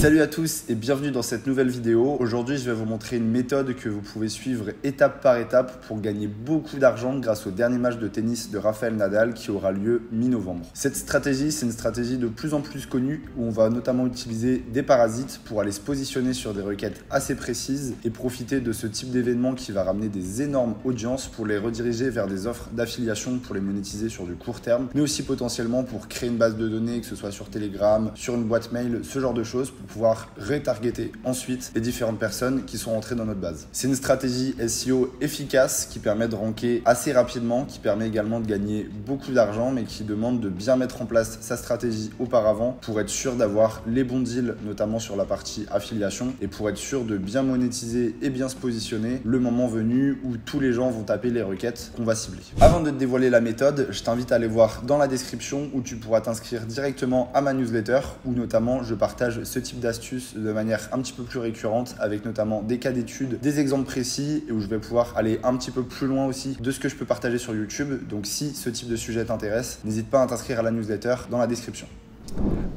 Salut à tous et bienvenue dans cette nouvelle vidéo. Aujourd'hui, je vais vous montrer une méthode que vous pouvez suivre étape par étape pour gagner beaucoup d'argent grâce au dernier match de tennis de Rafael Nadal qui aura lieu mi-novembre. Cette stratégie, c'est une stratégie de plus en plus connue où on va notamment utiliser des parasites pour aller se positionner sur des requêtes assez précises et profiter de ce type d'événement qui va ramener des énormes audiences pour les rediriger vers des offres d'affiliation pour les monétiser sur du court terme, mais aussi potentiellement pour créer une base de données, que ce soit sur Telegram, sur une boîte mail, ce genre de choses pour pouvoir retargeter ensuite les différentes personnes qui sont entrées dans notre base. C'est une stratégie SEO efficace qui permet de ranker assez rapidement, qui permet également de gagner beaucoup d'argent, mais qui demande de bien mettre en place sa stratégie auparavant pour être sûr d'avoir les bons deals, notamment sur la partie affiliation, et pour être sûr de bien monétiser et bien se positionner le moment venu où tous les gens vont taper les requêtes qu'on va cibler. Avant de te dévoiler la méthode, je t'invite à aller voir dans la description où tu pourras t'inscrire directement à ma newsletter où notamment je partage ce type d'astuces de manière un petit peu plus récurrente avec notamment des cas d'études, des exemples précis et où je vais pouvoir aller un petit peu plus loin aussi de ce que je peux partager sur YouTube. Donc si ce type de sujet t'intéresse, n'hésite pas à t'inscrire à la newsletter dans la description.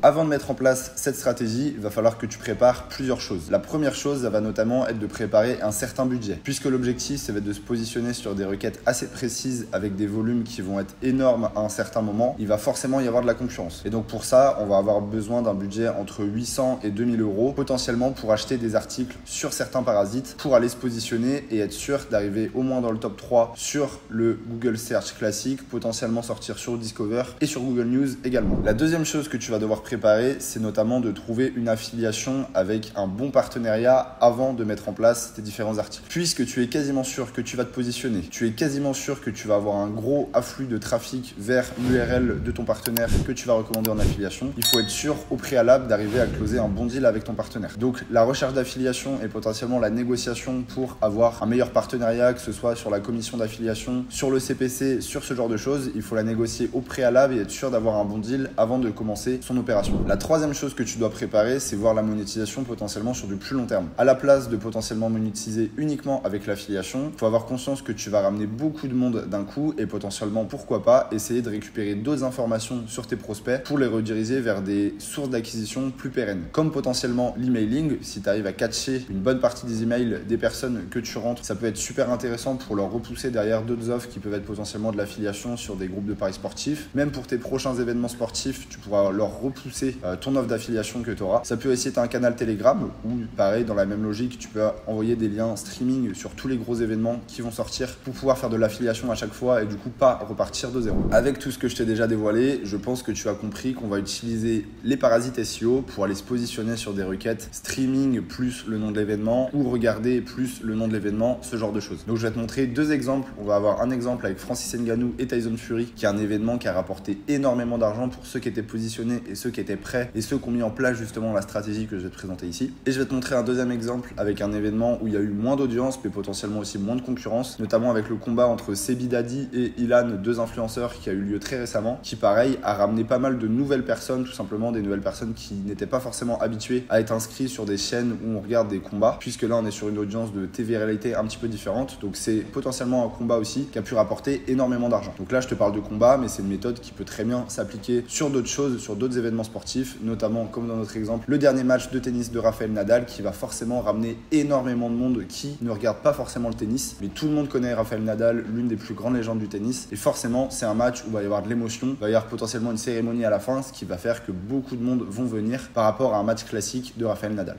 Avant de mettre en place cette stratégie, il va falloir que tu prépares plusieurs choses. La première chose, ça va notamment être de préparer un certain budget. Puisque l'objectif, ça va être de se positionner sur des requêtes assez précises avec des volumes qui vont être énormes à un certain moment, il va forcément y avoir de la concurrence. Et donc pour ça, on va avoir besoin d'un budget entre 800 et 2000 euros, potentiellement pour acheter des articles sur certains parasites, pour aller se positionner et être sûr d'arriver au moins dans le top 3 sur le Google Search classique, potentiellement sortir sur Discover et sur Google News également. La deuxième chose que tu vas devoir préparer, c'est notamment de trouver une affiliation avec un bon partenariat avant de mettre en place tes différents articles. Puisque tu es quasiment sûr que tu vas te positionner, tu es quasiment sûr que tu vas avoir un gros afflux de trafic vers l'URL de ton partenaire que tu vas recommander en affiliation, il faut être sûr au préalable d'arriver à closer un bon deal avec ton partenaire. Donc la recherche d'affiliation et potentiellement la négociation pour avoir un meilleur partenariat, que ce soit sur la commission d'affiliation, sur le CPC, sur ce genre de choses, il faut la négocier au préalable et être sûr d'avoir un bon deal avant de commencer son opération. La troisième chose que tu dois préparer, c'est voir la monétisation potentiellement sur du plus long terme. À la place de potentiellement monétiser uniquement avec l'affiliation, il faut avoir conscience que tu vas ramener beaucoup de monde d'un coup et potentiellement, pourquoi pas, essayer de récupérer d'autres informations sur tes prospects pour les rediriger vers des sources d'acquisition plus pérennes. Comme potentiellement l'emailing, si tu arrives à catcher une bonne partie des emails des personnes que tu rentres, ça peut être super intéressant pour leur repousser derrière d'autres offres qui peuvent être potentiellement de l'affiliation sur des groupes de paris sportifs. Même pour tes prochains événements sportifs, tu pourras leur repousser ton offre d'affiliation que tu auras. Ça peut aussi être un canal Telegram où, pareil, dans la même logique, tu peux envoyer des liens streaming sur tous les gros événements qui vont sortir pour pouvoir faire de l'affiliation à chaque fois et du coup pas repartir de zéro. Avec tout ce que je t'ai déjà dévoilé, je pense que tu as compris qu'on va utiliser les parasites SEO pour aller se positionner sur des requêtes streaming plus le nom de l'événement ou regarder plus le nom de l'événement, ce genre de choses. Donc je vais te montrer deux exemples. On va avoir un exemple avec Francis Ngannou et Tyson Fury qui est un événement qui a rapporté énormément d'argent pour ceux qui étaient positionnés et ceux qui étaient prêts et ceux qui ont mis en place justement la stratégie que je vais te présenter ici. Et je vais te montrer un deuxième exemple avec un événement où il y a eu moins d'audience mais potentiellement aussi moins de concurrence, notamment avec le combat entre Sebi Dadi et Ilan, deux influenceurs qui a eu lieu très récemment, qui pareil a ramené pas mal de nouvelles personnes, tout simplement des nouvelles personnes qui n'étaient pas forcément habituées à être inscrits sur des chaînes où on regarde des combats, puisque là on est sur une audience de TV-réalité un petit peu différente, donc c'est potentiellement un combat aussi qui a pu rapporter énormément d'argent. Donc là je te parle de combat, mais c'est une méthode qui peut très bien s'appliquer sur d'autres choses, sur d'autres événements sportifs, notamment comme dans notre exemple, le dernier match de tennis de Rafael Nadal qui va forcément ramener énormément de monde qui ne regarde pas forcément le tennis, mais tout le monde connaît Rafael Nadal, l'une des plus grandes légendes du tennis, et forcément c'est un match où il va y avoir de l'émotion, il va y avoir potentiellement une cérémonie à la fin, ce qui va faire que beaucoup de monde vont venir par rapport à un match classique de Rafael Nadal.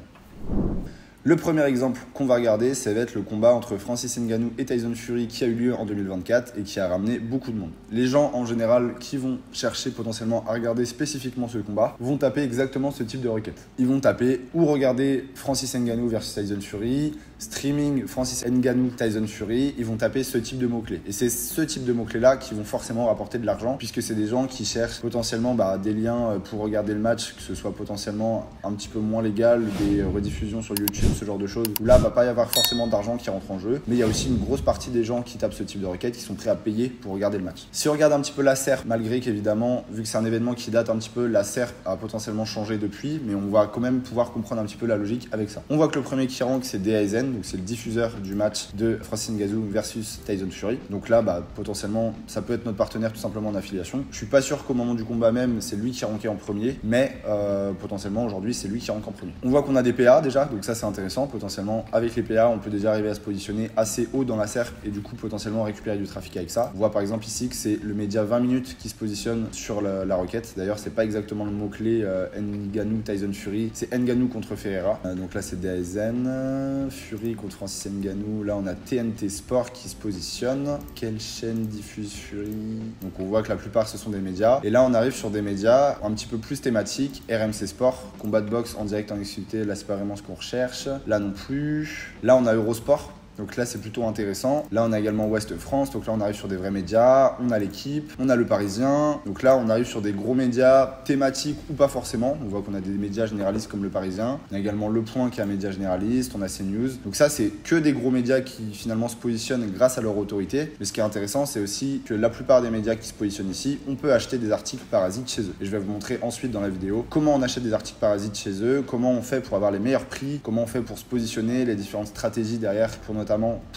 Le premier exemple qu'on va regarder, ça va être le combat entre Francis Ngannou et Tyson Fury qui a eu lieu en 2024 et qui a ramené beaucoup de monde. Les gens en général qui vont chercher potentiellement à regarder spécifiquement ce combat vont taper exactement ce type de requête. Ils vont taper ou regarder Francis Ngannou versus Tyson Fury, streaming Francis Ngannou Tyson Fury, ils vont taper ce type de mots-clés. Et c'est ce type de mots-clés là qui vont forcément rapporter de l'argent puisque c'est des gens qui cherchent potentiellement des liens pour regarder le match, que ce soit potentiellement un petit peu moins légal, des rediffusions sur YouTube YouTube, ce genre de choses, où là, va pas y avoir forcément d'argent qui rentre en jeu, mais il y a aussi une grosse partie des gens qui tapent ce type de requête qui sont prêts à payer pour regarder le match. Si on regarde un petit peu la SERP, malgré qu'évidemment, vu que c'est un événement qui date un petit peu, la SERP a potentiellement changé depuis, mais on va quand même pouvoir comprendre un petit peu la logique avec ça. On voit que le premier qui rank, c'est DAZN, donc c'est le diffuseur du match de Francis Ngannou versus Tyson Fury. Donc là, potentiellement, ça peut être notre partenaire tout simplement en affiliation. Je suis pas sûr qu'au moment du combat même, c'est lui qui rankait en premier, mais potentiellement aujourd'hui, c'est lui qui rank en premier. On voit qu'on a des PA déjà, donc ça c'est intéressant. Potentiellement, avec les PA, on peut déjà arriver à se positionner assez haut dans la SERP et du coup potentiellement récupérer du trafic avec ça. On voit par exemple ici que c'est le média 20 minutes qui se positionne sur la requête. D'ailleurs, c'est pas exactement le mot-clé Ngannou Tyson Fury, c'est Ngannou contre Ferreira. Donc là c'est DAZN, Fury contre Francis Ngannou. Là on a TNT Sport qui se positionne. Quelle chaîne diffuse Fury? Donc on voit que la plupart ce sont des médias. Et là on arrive sur des médias un petit peu plus thématiques. RMC Sport, combat de boxe en direct en exclusivité, là c'est pas vraiment ce qu'on recherche. Là non plus. Là on a Eurosport. Donc là, c'est plutôt intéressant. Là, on a également Ouest France. Donc là, on arrive sur des vrais médias. On a l'équipe. On a le Parisien. Donc là, on arrive sur des gros médias thématiques ou pas forcément. On voit qu'on a des médias généralistes comme le Parisien. On a également Le Point qui est un média généraliste. On a CNews. Donc ça, c'est que des gros médias qui finalement se positionnent grâce à leur autorité. Mais ce qui est intéressant, c'est aussi que la plupart des médias qui se positionnent ici, on peut acheter des articles parasites chez eux. Et je vais vous montrer ensuite dans la vidéo comment on achète des articles parasites chez eux, comment on fait pour avoir les meilleurs prix, comment on fait pour se positionner, les différentes stratégies derrière pour notamment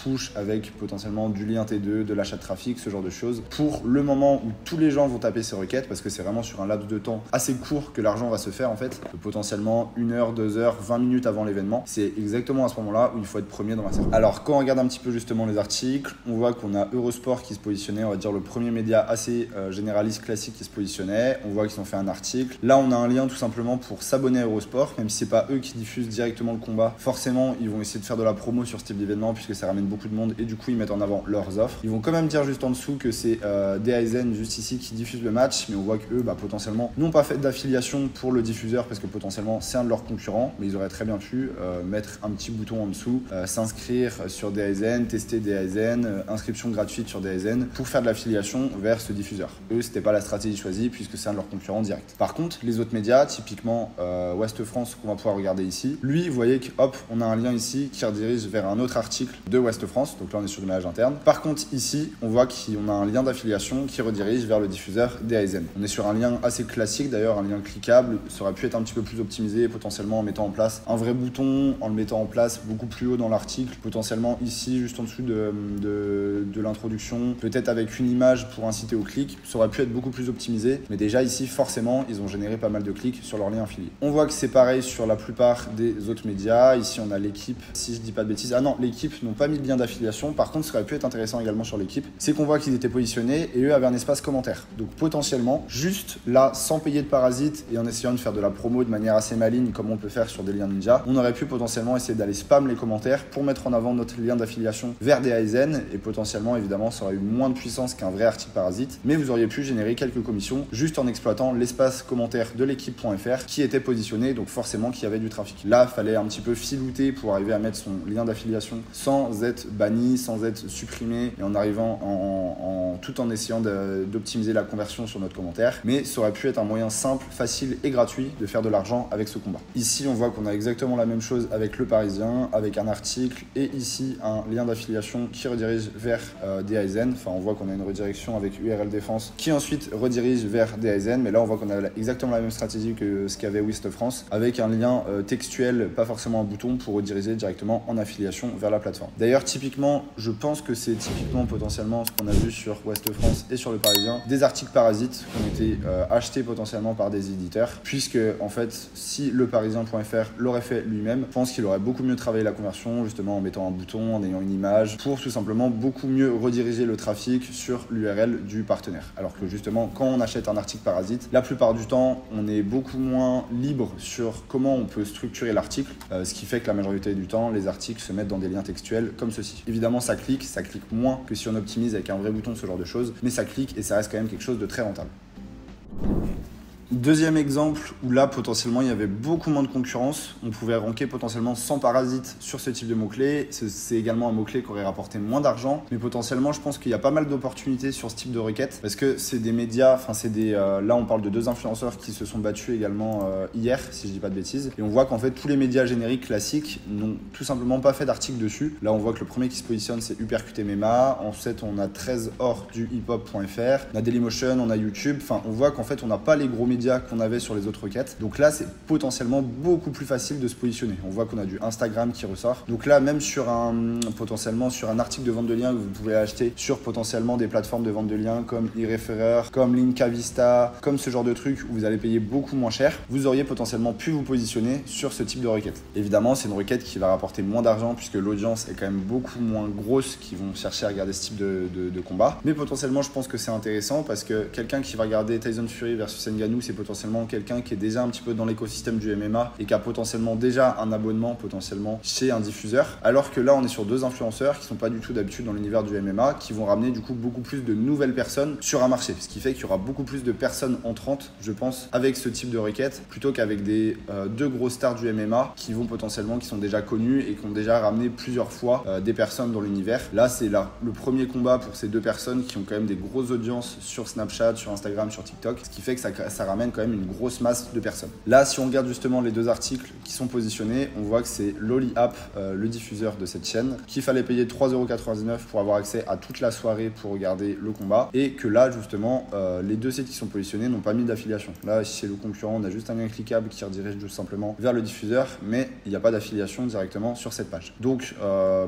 push avec potentiellement du lien T2, de l'achat de trafic, ce genre de choses. Pour le moment où tous les gens vont taper ces requêtes, parce que c'est vraiment sur un laps de temps assez court que l'argent va se faire en fait, potentiellement 1 heure, 2 heures, 20 minutes avant l'événement. C'est exactement à ce moment-là où il faut être premier dans la série. Alors quand on regarde un petit peu justement les articles, on voit qu'on a Eurosport qui se positionnait, on va dire le premier média assez généraliste classique qui se positionnait. On voit qu'ils ont fait un article. Là on a un lien tout simplement pour s'abonner à Eurosport, même si c'est pas eux qui diffusent directement le combat. Forcément ils vont essayer de faire de la promo sur ce type d'événement puisque ça ramène beaucoup de monde et du coup ils mettent en avant leurs offres. Ils vont quand même dire juste en dessous que c'est DAZN juste ici qui diffuse le match, mais on voit qu'eux potentiellement n'ont pas fait d'affiliation pour le diffuseur parce que potentiellement c'est un de leurs concurrents, mais ils auraient très bien pu mettre un petit bouton en dessous, s'inscrire sur DAZN, tester DAZN, inscription gratuite sur DAZN pour faire de l'affiliation vers ce diffuseur. Eux c'était pas la stratégie choisie puisque c'est un de leurs concurrents directs. Par contre les autres médias, typiquement Ouest France qu'on va pouvoir regarder ici, lui vous voyez que hop on a un lien ici qui redirige vers un autre article de Ouest France, donc là on est sur le maillage interne. Par contre ici on voit qu'on a un lien d'affiliation qui redirige vers le diffuseur DAZN. On est sur un lien assez classique d'ailleurs, un lien cliquable, ça aurait pu être un petit peu plus optimisé potentiellement en mettant en place un vrai bouton, en le mettant en place beaucoup plus haut dans l'article, potentiellement ici juste en dessous de l'introduction, peut-être avec une image pour inciter au clic, ça aurait pu être beaucoup plus optimisé, mais déjà ici forcément ils ont généré pas mal de clics sur leur lien affilié. On voit que c'est pareil sur la plupart des autres médias, ici on a l'équipe, si je dis pas de bêtises, ah non l'équipe n'ont pas mis de lien d'affiliation. Par contre, ce qui aurait pu être intéressant également sur l'équipe, c'est qu'on voit qu'ils étaient positionnés et eux avaient un espace commentaire. Donc potentiellement, juste là, sans payer de parasites et en essayant de faire de la promo de manière assez maligne, comme on peut faire sur des liens ninja, on aurait pu potentiellement essayer d'aller spam les commentaires pour mettre en avant notre lien d'affiliation vers des DAZN et potentiellement, évidemment, ça aurait eu moins de puissance qu'un vrai article parasite, mais vous auriez pu générer quelques commissions juste en exploitant l'espace commentaire de l'équipe.fr qui était positionné, donc forcément qu'il y avait du trafic. Là, il fallait un petit peu filouter pour arriver à mettre son lien d'affiliation sans être banni, sans être supprimé et en arrivant tout en essayant d'optimiser la conversion sur notre commentaire. Mais ça aurait pu être un moyen simple, facile et gratuit de faire de l'argent avec ce combat. Ici, on voit qu'on a exactement la même chose avec le Parisien, avec un article et ici un lien d'affiliation qui redirige vers DAZN. Enfin, on voit qu'on a une redirection avec URL Défense qui ensuite redirige vers DAZN. Mais là, on voit qu'on a exactement la même stratégie que ce qu'avait Ouest France avec un lien textuel, pas forcément un bouton pour rediriger directement en affiliation vers la plateforme. D'ailleurs, typiquement, je pense que c'est typiquement potentiellement ce qu'on a vu sur Ouest France et sur le Parisien, des articles parasites qui ont été achetés potentiellement par des éditeurs, puisque en fait, si le Parisien.fr l'aurait fait lui-même, je pense qu'il aurait beaucoup mieux travaillé la conversion, justement en mettant un bouton, en ayant une image, pour tout simplement beaucoup mieux rediriger le trafic sur l'URL du partenaire. Alors que justement, quand on achète un article parasite, la plupart du temps, on est beaucoup moins libre sur comment on peut structurer l'article, ce qui fait que la majorité du temps, les articles se mettent dans des liens textuels comme ceci. Évidemment, ça clique moins que si on optimise avec un vrai bouton, ce genre de choses, mais ça clique et ça reste quand même quelque chose de très rentable. Deuxième exemple où là potentiellement il y avait beaucoup moins de concurrence, on pouvait ranker potentiellement sans parasite sur ce type de mots-clés. C'est également un mot-clé qui aurait rapporté moins d'argent, mais potentiellement je pense qu'il y a pas mal d'opportunités sur ce type de requête parce que c'est des médias, enfin là on parle de 2 influenceurs qui se sont battus également hier, si je dis pas de bêtises, et on voit qu'en fait tous les médias génériques classiques n'ont tout simplement pas fait d'article dessus. Là on voit que le premier qui se positionne c'est Hypercut MMA, ensuite on a 13 Or du hiphop.fr, on a Dailymotion, on a YouTube, enfin on voit qu'en fait on n'a pas les gros médias qu'on avait sur les autres requêtes. Donc là, c'est potentiellement beaucoup plus facile de se positionner. On voit qu'on a du Instagram qui ressort. Donc là, même potentiellement sur un article de vente de liens que vous pouvez acheter sur potentiellement des plateformes de vente de liens comme eReferrer, comme Linkavista, comme ce genre de trucs où vous allez payer beaucoup moins cher, vous auriez potentiellement pu vous positionner sur ce type de requête. Évidemment, c'est une requête qui va rapporter moins d'argent puisque l'audience est quand même beaucoup moins grosse qui vont chercher à regarder ce type de combat. Mais potentiellement, je pense que c'est intéressant parce que quelqu'un qui va regarder Tyson Fury versus Ngannou, c'est potentiellement quelqu'un qui est déjà un petit peu dans l'écosystème du MMA et qui a potentiellement déjà un abonnement potentiellement chez un diffuseur, alors que là on est sur 2 influenceurs qui sont pas du tout d'habitude dans l'univers du MMA, qui vont ramener du coup beaucoup plus de nouvelles personnes sur un marché, ce qui fait qu'il y aura beaucoup plus de personnes entrantes, je pense, avec ce type de requête plutôt qu'avec des 2 gros stars du MMA qui sont déjà connus et qui ont déjà ramené plusieurs fois des personnes dans l'univers. Là c'est le premier combat pour ces 2 personnes qui ont quand même des grosses audiences sur Snapchat, sur Instagram, sur TikTok, ce qui fait que ça ramène quand même une grosse masse de personnes. Là, si on regarde justement les 2 articles qui sont positionnés, on voit que c'est Lolly App, le diffuseur de cette chaîne, qu'il fallait payer 3,99€ pour avoir accès à toute la soirée pour regarder le combat, et que là, justement, les 2 sites qui sont positionnés n'ont pas mis d'affiliation. Là, chez le concurrent, on a juste un lien cliquable qui redirige tout simplement vers le diffuseur, mais il n'y a pas d'affiliation directement sur cette page. Donc,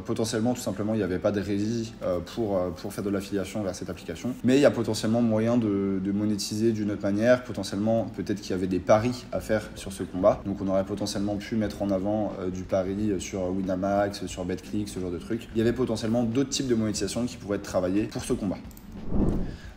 potentiellement, tout simplement, il n'y avait pas de régie pour faire de l'affiliation vers cette application, mais il y a potentiellement moyen de monétiser d'une autre manière. Potentiellement, peut-être qu'il y avait des paris à faire sur ce combat. Donc on aurait potentiellement pu mettre en avant du pari sur Winamax, sur BetClick, ce genre de trucs. Il y avait potentiellement d'autres types de monétisation qui pourraient être travaillés pour ce combat.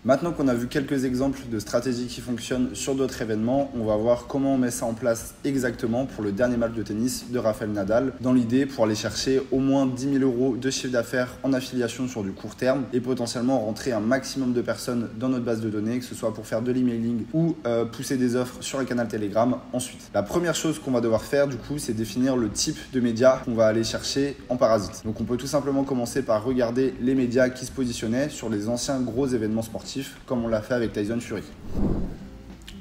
Maintenant qu'on a vu quelques exemples de stratégies qui fonctionnent sur d'autres événements, on va voir comment on met ça en place exactement pour le dernier match de tennis de Rafael Nadal, dans l'idée pour aller chercher au moins 10 000 € de chiffre d'affaires en affiliation sur du court terme et potentiellement rentrer un maximum de personnes dans notre base de données, que ce soit pour faire de l'emailing ou pousser des offres sur le canal Telegram ensuite. La première chose qu'on va devoir faire du coup, c'est définir le type de médias qu'on va aller chercher en parasite. Donc on peut tout simplement commencer par regarder les médias qui se positionnaient sur les anciens gros événements sportifs comme on l'a fait avec Tyson Fury.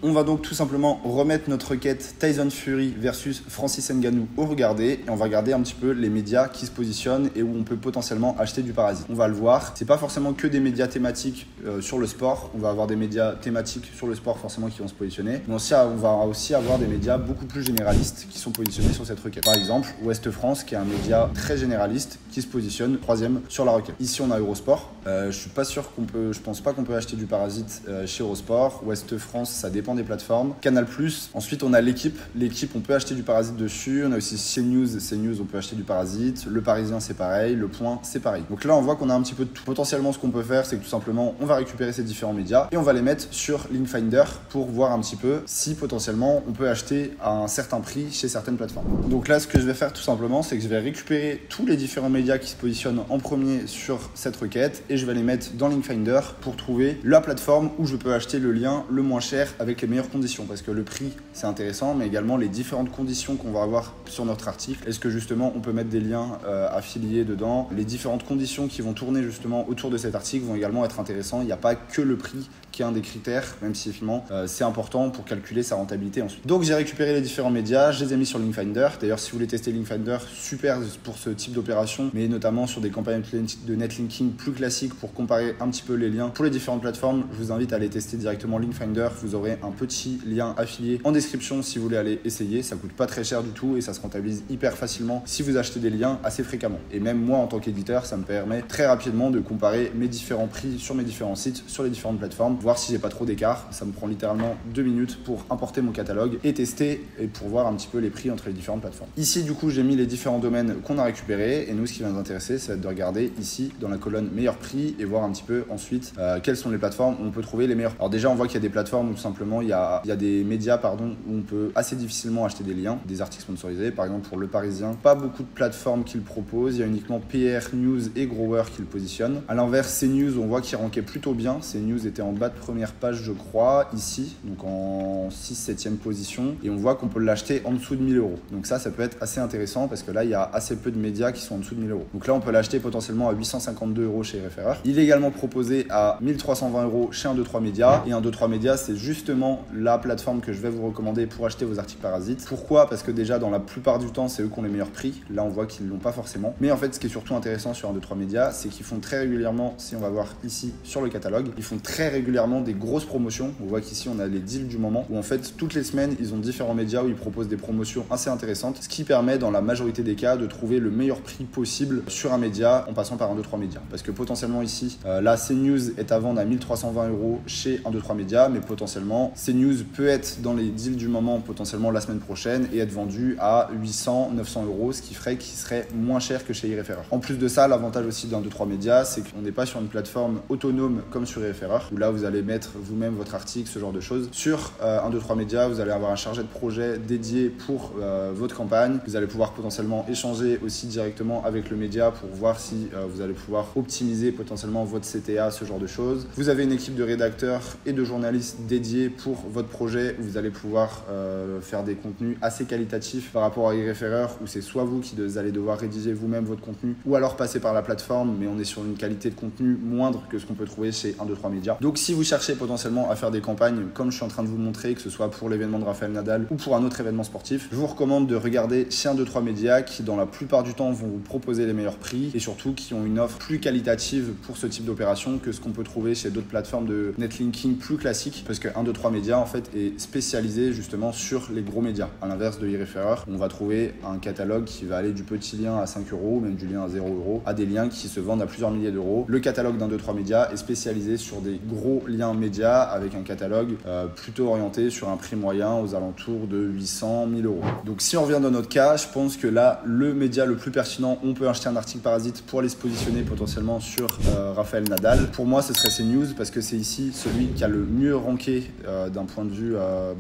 On va donc tout simplement remettre notre requête Tyson Fury versus Francis Ngannou au regarder et on va regarder un petit peu les médias qui se positionnent et où on peut potentiellement acheter du parasite. On va le voir, c'est pas forcément que des médias thématiques sur le sport, on va avoir des médias thématiques sur le sport forcément qui vont se positionner, mais on va aussi avoir des médias beaucoup plus généralistes qui sont positionnés sur cette requête. Par exemple, Ouest France qui est un média très généraliste qui se positionne 3e sur la requête. Ici on a Eurosport, je pense pas qu'on peut acheter du parasite chez Eurosport. Ouest France, ça dépend des plateformes. Canal+, ensuite on a l'équipe, on peut acheter du parasite dessus, on a aussi CNews on peut acheter du parasite, Le Parisien c'est pareil, Le Point c'est pareil. Donc là on voit qu'on a un petit peu de tout. Potentiellement ce qu'on peut faire c'est que tout simplement on va récupérer ces différents médias et on va les mettre sur Linkfinder pour voir un petit peu si potentiellement on peut acheter à un certain prix chez certaines plateformes. Donc là ce que je vais faire tout simplement c'est que je vais récupérer tous les différents médias qui se positionnent en premier sur cette requête et je vais les mettre dans Linkfinder pour trouver la plateforme où je peux acheter le lien le moins cher avec les meilleures conditions, parce que le prix c'est intéressant mais également les différentes conditions qu'on va avoir sur notre article. Est-ce que justement on peut mettre des liens affiliés dedans, les différentes conditions qui vont tourner justement autour de cet article vont également être intéressants. Il n'y a pas que le prix qui est un des critères, même si finalement c'est important pour calculer sa rentabilité ensuite. Donc j'ai récupéré les différents médias, je les ai mis sur Linkfinder. D'ailleurs si vous voulez tester Linkfinder, super pour ce type d'opération, mais notamment sur des campagnes de netlinking plus classiques pour comparer un petit peu les liens pour les différentes plateformes, je vous invite à aller tester directement Linkfinder. Vous aurez un petit lien affilié en description si vous voulez aller essayer. Ça coûte pas très cher du tout et ça se rentabilise hyper facilement si vous achetez des liens assez fréquemment. Et même moi en tant qu'éditeur, ça me permet très rapidement de comparer mes différents prix sur mes différents sites, sur les différentes plateformes, voir si j'ai pas trop d'écart. Ça me prend littéralement 2 minutes pour importer mon catalogue et tester et pour voir un petit peu les prix entre les différentes plateformes. Ici du coup j'ai mis les différents domaines qu'on a récupérés et nous ce qui va nous intéresser ça va être de regarder ici dans la colonne meilleur prix et voir un petit peu ensuite quelles sont les plateformes où on peut trouver les meilleurs. Alors déjà on voit qu'il y a des plateformes où tout simplement également, il y a des médias où on peut assez difficilement acheter des liens, des articles sponsorisés. Par exemple, pour Le Parisien, pas beaucoup de plateformes qui le proposent. Il y a uniquement PR News et Grower qui le positionnent. À l'inverse, CNews, on voit qu'il rankait plutôt bien. CNews était en bas de première page, je crois, ici, donc en 6-7e position. Et on voit qu'on peut l'acheter en dessous de 1000 €. Donc ça peut être assez intéressant parce que là, il y a assez peu de médias qui sont en dessous de 1000 €. Donc là, on peut l'acheter potentiellement à 852 € chez Referrer. Il est également proposé à 1320 € chez 123 Médias. Et 123 Médias, c'est justement la plateforme que je vais vous recommander pour acheter vos articles parasites. Pourquoi? Parce que déjà, dans la plupart du temps, c'est eux qui ont les meilleurs prix. Là, on voit qu'ils ne l'ont pas forcément. Mais en fait, ce qui est surtout intéressant sur 123 Médias, c'est qu'ils font très régulièrement, si on va voir ici sur le catalogue, ils font très régulièrement des grosses promotions. On voit qu'ici, on a les deals du moment où en fait, toutes les semaines, ils ont différents médias où ils proposent des promotions assez intéressantes, ce qui permet dans la majorité des cas de trouver le meilleur prix possible sur un média en passant par 123 Médias. Parce que potentiellement ici, là, CNews est à vendre à 1320 € chez 123 Médias, mais potentiellement, CNews peut être dans les deals du moment potentiellement la semaine prochaine et être vendu à 800-900 €, ce qui ferait qu'il serait moins cher que chez iReferrer. En plus de ça, l'avantage aussi d'123 Médias, c'est qu'on n'est pas sur une plateforme autonome comme sur iReferrer, où là, vous allez mettre vous-même votre article, ce genre de choses. Sur 123 Médias, vous allez avoir un chargé de projet dédié pour votre campagne. Vous allez pouvoir potentiellement échanger aussi directement avec le média pour voir si vous allez pouvoir optimiser potentiellement votre CTA, ce genre de choses. Vous avez une équipe de rédacteurs et de journalistes dédiés pour votre projet. Vous allez pouvoir faire des contenus assez qualitatifs par rapport à iReferrer, où c'est soit vous qui allez devoir rédiger vous-même votre contenu, ou alors passer par la plateforme, mais on est sur une qualité de contenu moindre que ce qu'on peut trouver chez 123 Médias. Donc si vous cherchez potentiellement à faire des campagnes comme je suis en train de vous montrer, que ce soit pour l'événement de Rafael Nadal ou pour un autre événement sportif, je vous recommande de regarder chez 123 Médias qui dans la plupart du temps vont vous proposer les meilleurs prix et surtout qui ont une offre plus qualitative pour ce type d'opération que ce qu'on peut trouver chez d'autres plateformes de netlinking plus classiques, parce que 123 Médias en fait est spécialisé justement sur les gros médias. À l'inverse de iReferrer, on va trouver un catalogue qui va aller du petit lien à 5 €, même du lien à 0 € à des liens qui se vendent à plusieurs milliers d'euros. Le catalogue d'123 Médias est spécialisé sur des gros liens médias avec un catalogue plutôt orienté sur un prix moyen aux alentours de 800-1000 €. Donc si on revient dans notre cas, je pense que là, le média le plus pertinent, on peut acheter un article parasite pour aller se positionner potentiellement sur Rafael Nadal. Pour moi, ce serait CNews parce que c'est ici celui qui a le mieux ranké d'un point de vue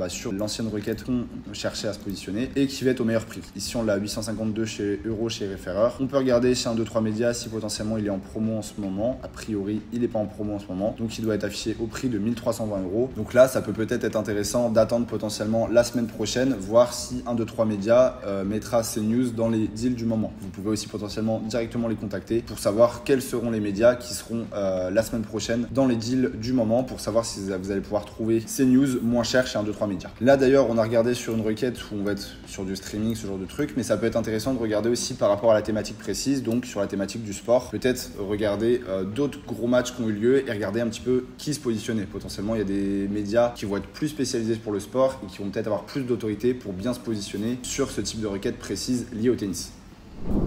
sur l'ancienne requête qu'on cherchait à se positionner et qui va être au meilleur prix. Ici, on l'a à 852 € chez iReferrer. On peut regarder chez 123 Médias si potentiellement il est en promo en ce moment. A priori, il n'est pas en promo en ce moment. Donc, il doit être affiché au prix de 1320 €. Donc là, ça peut peut-être être intéressant d'attendre potentiellement la semaine prochaine, voir si 123 Médias mettra CNews dans les deals du moment. Vous pouvez aussi potentiellement directement les contacter pour savoir quels seront les médias qui seront la semaine prochaine dans les deals du moment pour savoir si vous allez pouvoir trouver CNews moins cher chez 123 Médias. Là d'ailleurs, on a regardé sur une requête où on va être sur du streaming, ce genre de truc, mais ça peut être intéressant de regarder aussi par rapport à la thématique précise, donc sur la thématique du sport. Peut-être regarder d'autres gros matchs qui ont eu lieu et regarder un petit peu qui se positionnait. Potentiellement, il y a des médias qui vont être plus spécialisés pour le sport et qui vont peut-être avoir plus d'autorité pour bien se positionner sur ce type de requête précise liée au tennis.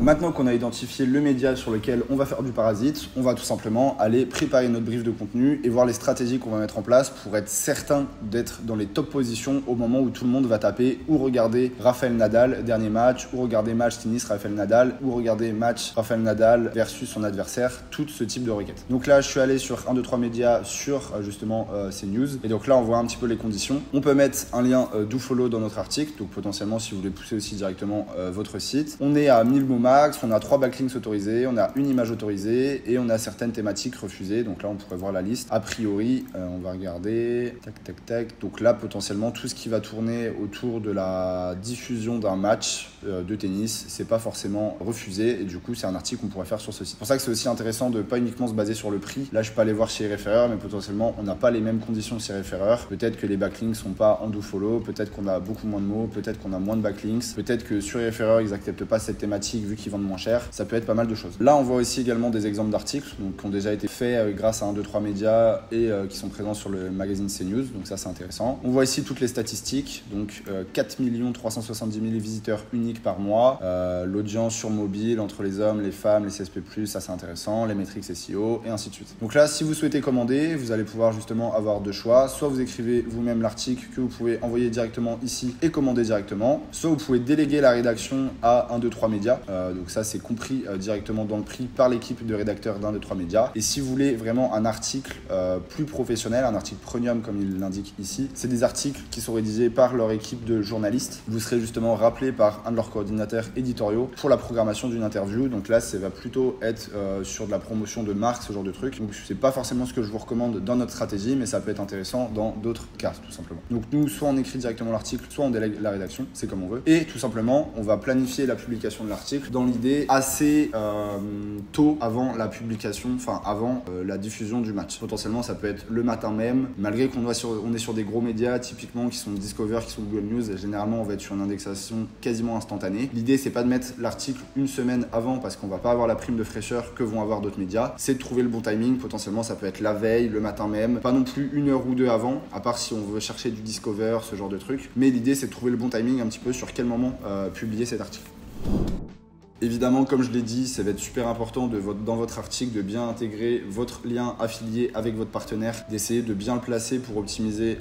Maintenant qu'on a identifié le média sur lequel on va faire du parasite, on va tout simplement aller préparer notre brief de contenu et voir les stratégies qu'on va mettre en place pour être certain d'être dans les top positions au moment où tout le monde va taper ou regarder Rafael Nadal, dernier match, ou regarder match tennis Rafael Nadal, ou regarder match Rafael Nadal versus son adversaire, tout ce type de requêtes. Donc là, je suis allé sur 123 Médias sur justement CNews et donc là, on voit un petit peu les conditions. On peut mettre un lien dofollow dans notre article, donc potentiellement si vous voulez pousser aussi directement votre site. On est à 1000 mots max, on a 3 backlinks autorisés, on a une image autorisée et on a certaines thématiques refusées. Donc là, on pourrait voir la liste. A priori, on va regarder. Tac, tac, tac. Donc là, potentiellement, tout ce qui va tourner autour de la diffusion d'un match de tennis, c'est pas forcément refusé et du coup, c'est un article qu'on pourrait faire sur ce site. C'est pour ça que c'est aussi intéressant de pas uniquement se baser sur le prix. Là, je peux aller voir chez iReferrer, mais potentiellement, on n'a pas les mêmes conditions chez iReferrer. Peut-être que les backlinks sont pas en dofollow, peut-être qu'on a beaucoup moins de mots, peut-être qu'on a moins de backlinks, peut-être que sur iReferrer, ils acceptent pas cette thématique vu qu'ils vendent moins cher. Ça peut être pas mal de choses. Là, on voit aussi également des exemples d'articles qui ont déjà été faits grâce à 123 Médias et qui sont présents sur le magazine CNews. Donc ça, c'est intéressant. On voit ici toutes les statistiques. Donc 4 370 000 visiteurs uniques par mois. L'audience sur mobile entre les hommes, les femmes, les CSP+, ça c'est intéressant. Les métriques SEO et ainsi de suite. Donc là, si vous souhaitez commander, vous allez pouvoir justement avoir deux choix. Soit vous écrivez vous-même l'article que vous pouvez envoyer directement ici et commander directement. Soit vous pouvez déléguer la rédaction à 123 Médias. médias. Donc ça, c'est compris directement dans le prix par l'équipe de rédacteurs d'un des 3 médias. Et si vous voulez vraiment un article plus professionnel, un article premium comme il l'indique ici, c'est des articles qui sont rédigés par leur équipe de journalistes. Vous serez justement rappelé par un de leurs coordinateurs éditoriaux pour la programmation d'une interview. Donc là, ça va plutôt être sur de la promotion de marque, ce genre de truc. Donc c'est pas forcément ce que je vous recommande dans notre stratégie, mais ça peut être intéressant dans d'autres cas, tout simplement. Donc nous, soit on écrit directement l'article, soit on délègue la rédaction, c'est comme on veut. Et tout simplement, on va planifier la publication de l'article dans l'idée assez tôt avant la publication, enfin avant la diffusion du match. Potentiellement, ça peut être le matin même, malgré qu'on est sur des gros médias, typiquement qui sont Discover, qui sont Google News. Et généralement, on va être sur une indexation quasiment instantanée. L'idée, c'est pas de mettre l'article une semaine avant parce qu'on va pas avoir la prime de fraîcheur que vont avoir d'autres médias. C'est de trouver le bon timing. Potentiellement, ça peut être la veille, le matin même, pas non plus 1 heure ou 2 avant, à part si on veut chercher du Discover, ce genre de truc. Mais l'idée, c'est de trouver le bon timing un petit peu sur quel moment publier cet article. Évidemment, comme je l'ai dit, ça va être super important dans votre article de bien intégrer votre lien affilié avec votre partenaire, d'essayer de bien le placer pour optimiser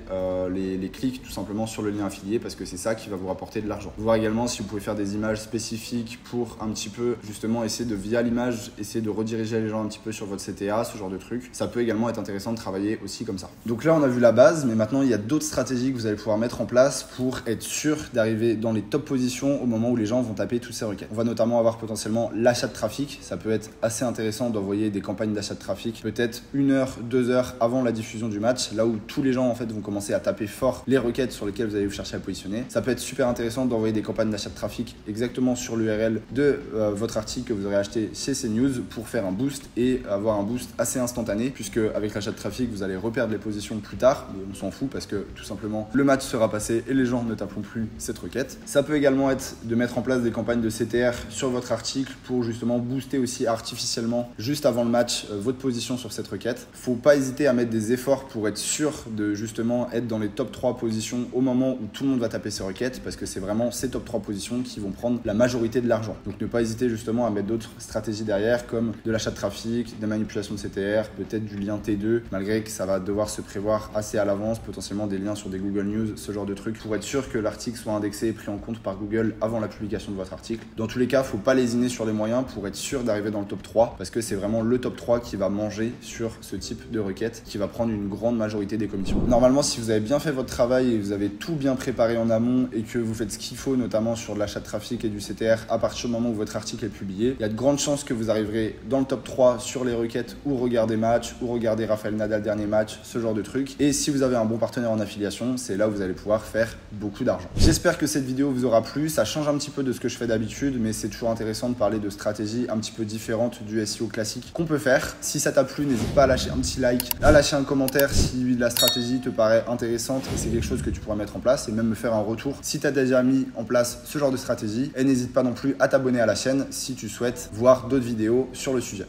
les clics tout simplement sur le lien affilié parce que c'est ça qui va vous rapporter de l'argent. Voir également si vous pouvez faire des images spécifiques pour un petit peu justement essayer de, via l'image, essayer de rediriger les gens un petit peu sur votre CTA, ce genre de truc. Ça peut également être intéressant de travailler aussi comme ça. Donc là, on a vu la base, mais maintenant, il y a d'autres stratégies que vous allez pouvoir mettre en place pour être sûr d'arriver dans les top positions au moment où les gens vont taper toutes ces requêtes. On va notamment avoir potentiellement l'achat de trafic. Ça peut être assez intéressant d'envoyer des campagnes d'achat de trafic peut-être 1 heure, 2 heures avant la diffusion du match, là où tous les gens en fait vont commencer à taper fort les requêtes sur lesquelles vous allez vous chercher à positionner. Ça peut être super intéressant d'envoyer des campagnes d'achat de trafic exactement sur l'URL de votre article que vous aurez acheté chez CNews pour faire un boost et avoir un boost assez instantané puisque avec l'achat de trafic vous allez reperdre les positions plus tard, mais on s'en fout parce que tout simplement le match sera passé et les gens ne taperont plus cette requête. Ça peut également être de mettre en place des campagnes de CTR sur votre article pour justement booster aussi artificiellement juste avant le match votre position sur cette requête. Faut pas hésiter à mettre des efforts pour être sûr de justement être dans les top 3 positions au moment où tout le monde va taper ces requêtes parce que c'est vraiment ces top 3 positions qui vont prendre la majorité de l'argent. Donc ne pas hésiter justement à mettre d'autres stratégies derrière comme de l'achat de trafic, des manipulations de CTR, peut-être du lien T2 malgré que ça va devoir se prévoir assez à l'avance, potentiellement des liens sur des Google News, ce genre de trucs pour être sûr que l'article soit indexé et pris en compte par Google avant la publication de votre article. Dans tous les cas, faut pas lésiner sur les moyens pour être sûr d'arriver dans le top 3 parce que c'est vraiment le top 3 qui va manger sur ce type de requête qui va prendre une grande majorité des commissions. Normalement, si vous avez bien fait votre travail et vous avez tout bien préparé en amont et que vous faites ce qu'il faut notamment sur de l'achat de trafic et du CTR à partir du moment où votre article est publié, il y a de grandes chances que vous arriverez dans le top 3 sur les requêtes ou regarder match ou regarder Rafael Nadal dernier match, ce genre de trucs. Et si vous avez un bon partenaire en affiliation, c'est là où vous allez pouvoir faire beaucoup d'argent. J'espère que cette vidéo vous aura plu. Ça change un petit peu de ce que je fais d'habitude, mais c'est toujours intéressant de parler de stratégie un petit peu différente du SEO classique qu'on peut faire. Si ça t'a plu, n'hésite pas à lâcher un petit like, à lâcher un commentaire si la stratégie te paraît intéressante et c'est quelque chose que tu pourras mettre en place et même me faire un retour si tu as déjà mis en place ce genre de stratégie. Et n'hésite pas non plus à t'abonner à la chaîne si tu souhaites voir d'autres vidéos sur le sujet.